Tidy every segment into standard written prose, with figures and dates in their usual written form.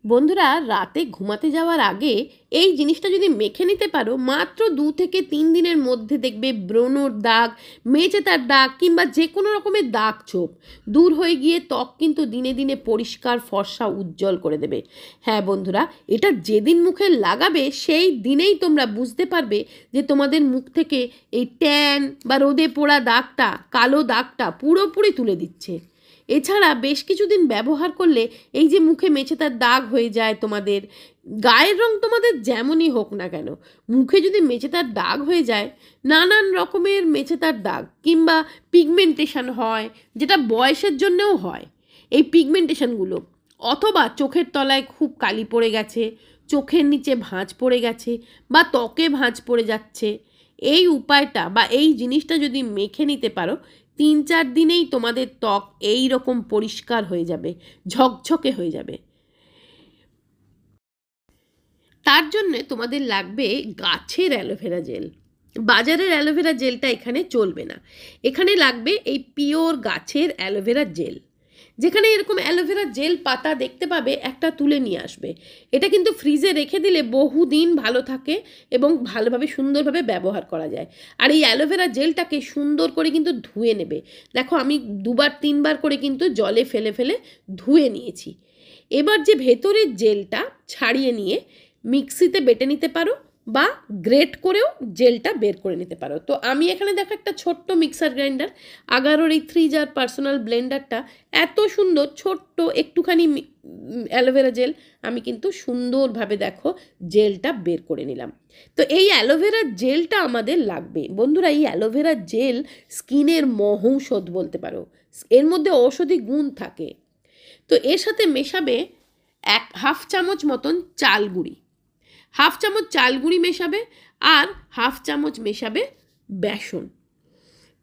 বন্ধুরা, রাতে ঘুমাতে যাওয়ার আগে এই জিনিসটা যদি মেখে নিতে পারো, মাত্র 2 থেকে 3 দিনের মধ্যে দেখবে ব্রণর দাগ, মেচেতার দাগ কিংবা যে কোনো রকমের দাগ ছোপ দূর হয়ে গিয়ে ত্বক কিন্তু দিনে দিনে পরিষ্কার ফর্সা উজ্জ্বল করে দেবে। হ্যাঁ বন্ধুরা, এটা যেদিন মুখে লাগাবে সেই দিনেই তোমরা বুঝতে পারবে যে তোমাদের মুখ থেকে এই ট্যান বা রোদে পোড়া দাগটা, কালো দাগটা পুরোপুরি তুলে দিচ্ছে। এছাড়া বেশ কিছুদিন ব্যবহার করলে এই যে মুখে মেচেতার দাগ হয়ে যায়, তোমাদের গায়ের রং তোমাদের যেমনই হোক না কেন, মুখে যদি মেচেতার দাগ হয়ে যায়, নানান রকমের মেচেতার দাগ কিংবা পিগমেন্টেশন হয়, যেটা বয়সের জন্যও হয় এই পিগমেন্টেশনগুলো, অথবা চোখের তলায় খুব কালি পড়ে গেছে, চোখের নিচে ভাঁজ পড়ে গেছে বা ত্বকে ভাঁজ পড়ে যাচ্ছে, এই উপায়টা বা এই জিনিসটা যদি মেখে নিতে পারো, 3-4 দিনেই তোমাদের ত্বক এই রকম পরিষ্কার হয়ে যাবে, ঝকঝকে হয়ে যাবে। তার জন্যে তোমাদের লাগবে গাছের অ্যালোভেরা জেল। বাজারের অ্যালোভেরা জেলটা এখানে চলবে না, এখানে লাগবে এই পিওর গাছের অ্যালোভেরা জেল। যেখানে এরকম অ্যালোভেরা জেল পাতা দেখতে পাবে, একটা তুলে নিয়ে আসবে। এটা কিন্তু ফ্রিজে রেখে দিলে বহুদিন ভালো থাকে এবং ভালোভাবে সুন্দরভাবে ব্যবহার করা যায়। আর এই অ্যালোভেরা জেলটাকে সুন্দর করে কিন্তু ধুয়ে নেবে। দেখো আমি 2-3 বার করে কিন্তু জলে ফেলে ফেলে ধুয়ে নিয়েছি। এবার যে ভেতরের জেলটা ছাড়িয়ে নিয়ে মিক্সিতে বেটে নিতে পারো বা গ্রেট করেও জেলটা বের করে নিতে পারো। তো আমি এখানে দেখো একটা ছোট্ট মিক্সার গ্রাইন্ডার, আগারোর এই 3 জার পার্সোনাল ব্লেন্ডারটা, এত সুন্দর ছোট্ট একটুখানি অ্যালোভেরা জেল আমি কিন্তু সুন্দরভাবে দেখো জেলটা বের করে নিলাম। তো এই অ্যালোভেরা জেলটা আমাদের লাগবে বন্ধুরা। এই অ্যালোভেরা জেল স্কিনের মহৌষধ বলতে পারো, এর মধ্যে ঔষধি গুণ থাকে। তো এর সাথে মেশাবে 1/2 চামচ মতন চাল গুঁড়ি, 1/2 চামচ চাল গুঁড়ি মেশাবে, আর 1/2 চামচ মেশাবে বেসন।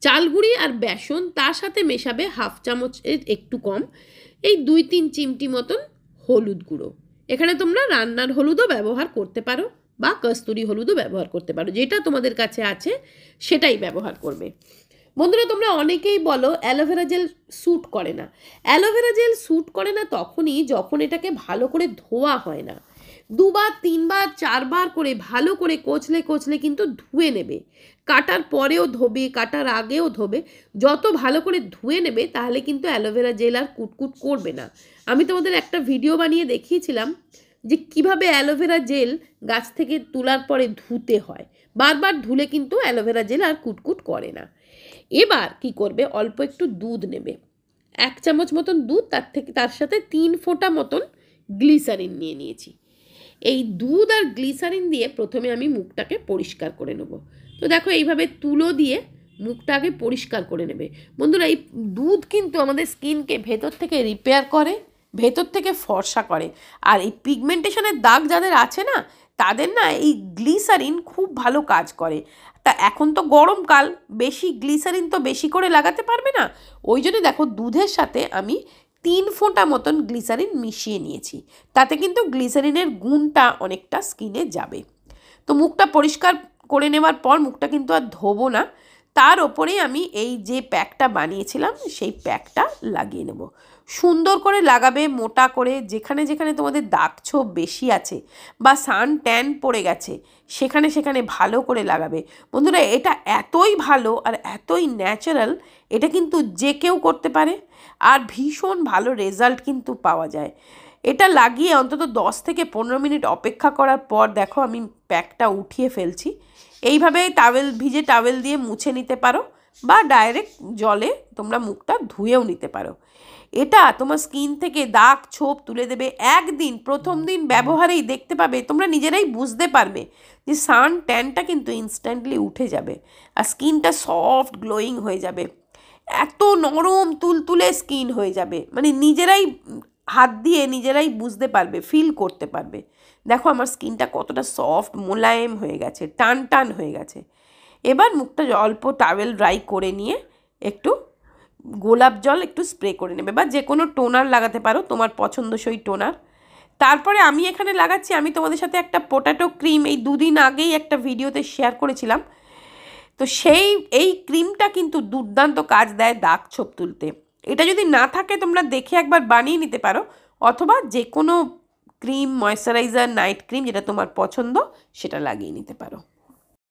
চাল গুঁড়ি আর বেসন, তার সাথে মেশাবে 1/2 চামচের একটু কম এই 2-3 চিমটি মতন হলুদ গুঁড়ো। এখানে তোমরা রান্নার হলুদও ব্যবহার করতে পারো বা কস্তুরি হলুদও ব্যবহার করতে পারো, যেটা তোমাদের কাছে আছে সেটাই ব্যবহার করবে। বন্ধুরা, তোমরা অনেকেই বলো অ্যালোভেরা জেল স্যুট করে না। অ্যালোভেরা জেল স্যুট করে না তখনই যখন এটাকে ভালো করে ধোয়া হয় না। 2বার 3বার 4বার করে ভালো করে কচলে কচলে কিন্তু ধুয়ে নেবে। কাটার পরেও ধোবে, কাটার আগেও ধোবে। যত ভালো করে ধুয়ে নেবে তাহলে কিন্তু অ্যালোভেরা জেল আর কুটকুট করবে না। আমি তোমাদের একটা ভিডিও বানিয়ে দেখিয়েছিলাম যে কিভাবে অ্যালোভেরা জেল গাছ থেকে তোলার পরে ধুতে হয়। বারবার ধুলে কিন্তু অ্যালোভেরা জেল আর কুটকুট করে না। এবার কি করবে, অল্প একটু দুধ নেবে, 1 চামচ মতন দুধ, তার সাথে 3 ফোঁটা মতন গ্লিসারিন নিয়ে নিয়েছি। এই দুধ আর গ্লিসারিন দিয়ে প্রথমে আমি মুখটাকে পরিষ্কার করে নেব। তো দেখো এইভাবে তুলো দিয়ে মুখটাকে পরিষ্কার করে নেবে। বন্ধুরা, এই দুধ কিন্তু আমাদের স্কিনকে ভেতর থেকে রিপেয়ার করে, ভেতর থেকে ফর্সা করে। আর এই পিগমেন্টেশনের দাগ যাদের আছে না, তাদের না এই গ্লিসারিন খুব ভালো কাজ করে। তা এখন তো গরমকাল, বেশি গ্লিসারিন তো বেশি করে লাগাতে পারবে না, ওই জন্য দেখো দুধের সাথে আমি 3 ফোঁটা মতন গ্লিসারিন মিশিয়ে নিয়েছি। তাতে কিন্তু গ্লিসারিনের গুণটা অনেকটা স্কিনে যাবে। তো মুখটা পরিষ্কার করে নেওয়ার পর মুখটা কিন্তু আর ধোবো না, তার ওপরেই আমি এই যে প্যাকটা বানিয়েছিলাম সেই প্যাকটা লাগিয়ে নেব। সুন্দর করে লাগাবে, মোটা করে। যেখানে যেখানে তোমাদের দাগ ছোপ বেশি আছে বা সান ট্যান পড়ে গেছে সেখানে সেখানে ভালো করে লাগাবে। বন্ধুরা, এটা এতই ভালো আর এতই ন্যাচারাল, এটা কিন্তু যে কেউ করতে পারে আর ভীষণ ভালো রেজাল্ট কিন্তু পাওয়া যায়। এটা লাগিয়ে অন্তত 10 থেকে 15 মিনিট অপেক্ষা করার পর দেখো আমি প্যাকটা উঠিয়ে ফেলছি। এইভাবে ভিজে টাওয়েল দিয়ে মুছে নিতে পারো বা ডাইরেক্ট জলে তোমরা মুখটা ধুয়েও নিতে পারো। এটা তোমার স্কিন থেকে দাগ ছোপ তুলে দেবে। একদিন, প্রথম দিন ব্যবহারেই দেখতে পাবে, তোমরা নিজেরাই বুঝতে পারবে যে সান ট্যানটা কিন্তু ইনস্ট্যান্টলি উঠে যাবে আর স্কিনটা সফট গ্লোয়িং হয়ে যাবে। এত নরম তুলতুলে স্কিন হয়ে যাবে, মানে নিজেরাই হাত দিয়ে নিজেরাই বুঝতে পারবে, ফিল করতে পারবে। দেখো আমার স্কিনটা কতটা সফট মোলায়েম হয়ে গেছে, টান টান হয়ে গেছে। এবার মুখটা অল্প টাওয়েল ড্রাই করে নিয়ে একটু গোলাপ জল একটু স্প্রে করে নেবে বা যে কোনো টোনার লাগাতে পারো, তোমার পছন্দসই টোনার। তারপরে আমি এখানে লাগাচ্ছি, আমি তোমাদের সাথে একটা পটাটো ক্রিম এই 2 দিন আগেই একটা ভিডিওতে শেয়ার করেছিলাম। তো এই ক্রিমটা কিন্তু দুর্দান্ত কাজ দেয় দাগ ছোপ তুলতে। এটা যদি না থাকে তোমরা দেখে একবার বানিয়ে নিতে পারো, অথবা যে কোনো ক্রিম, ময়েশ্চারাইজার, নাইট ক্রিম যেটা তোমার পছন্দ সেটা লাগিয়ে নিতে পারো।